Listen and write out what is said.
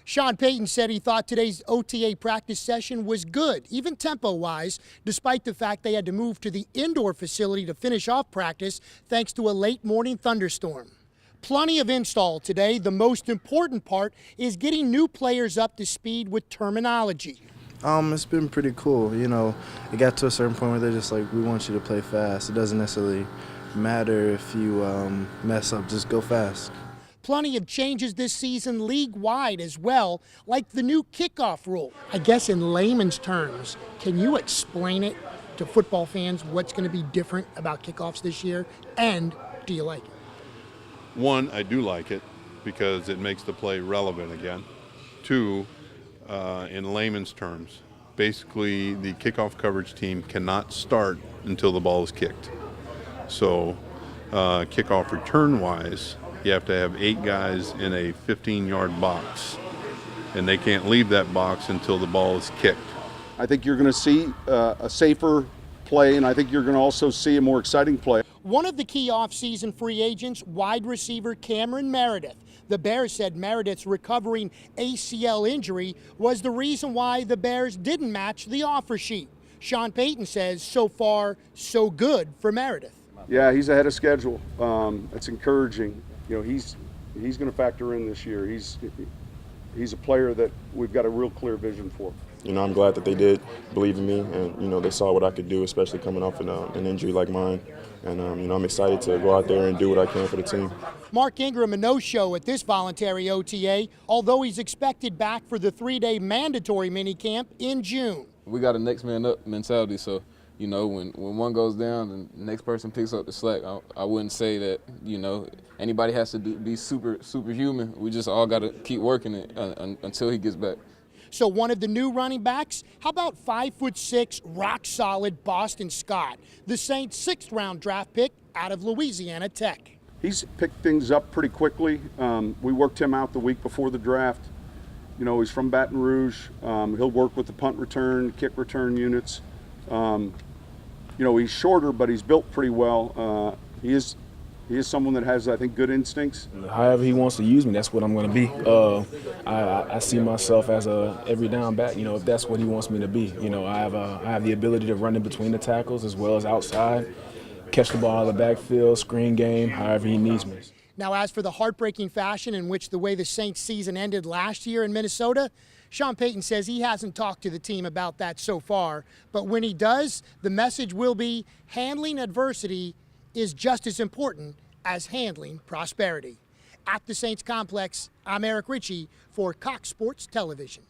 Sean Payton said he thought today's OTA practice session was good, even tempo-wise, despite the fact they had to move to the indoor facility to finish off practice thanks to a late morning thunderstorm. Plenty of install today. The most important part is getting new players up to speed with terminology. It's been pretty cool. You know, it got to a certain point where they're just like, we want you to play fast. It doesn't necessarily matter if you mess up, just go fast. Plenty of changes this season league-wide as well, like the new kickoff rule. I guess in layman's terms, can you explain it to football fans what's going to be different about kickoffs this year, and do you like it? One, I do like it because it makes the play relevant again. Two, in layman's terms, basically the kickoff coverage team cannot start until the ball is kicked. So kickoff return-wise, you have to have 8 guys in a 15-yard box, and they can't leave that box until the ball is kicked. I think you're going to see a safer play, and I think you're going to also see a more exciting play. One of the key offseason free agents, wide receiver Cameron Meredith. The Bears said Meredith's recovering ACL injury was the reason why the Bears didn't match the offer sheet. Sean Payton says so far, so good for Meredith. Yeah, he's ahead of schedule. It's encouraging. You know, he's going to factor in this year. He's a player that we've got a real clear vision for. You know, I'm glad that they did believe in me, and you know, they saw what I could do, especially coming off an injury like mine. And you know, I'm excited to go out there and do what I can for the team. Mark Ingram, a no-show at this voluntary OTA, although he's expected back for the 3-day mandatory minicamp in June. We got a next man up mentality, so you know, when one goes down, the next person picks up the slack. I wouldn't say that, you know, anybody has to be superhuman. We just all got to keep working it until he gets back. So one of the new running backs, how about 5'6", rock-solid Boston Scott, the Saints' 6th-round draft pick out of Louisiana Tech. He's picked things up pretty quickly. We worked him out the week before the draft. You know, he's from Baton Rouge. He'll work with the punt return, kick return units. You know, he's shorter, but he's built pretty well. He is someone that has, I think, good instincts. However he wants to use me, that's what I'm going to be. I see myself as a every down back, you know, if that's what he wants me to be. You know, I have the ability to run in between the tackles as well as outside, catch the ball out of the backfield, screen game, however he needs me. Now, as for the heartbreaking fashion in which the way the Saints season ended last year in Minnesota, Sean Payton says he hasn't talked to the team about that so far. But when he does, the message will be handling adversity is just as important as handling prosperity. At the Saints complex, I'm Eric Ritchie for Cox Sports Television.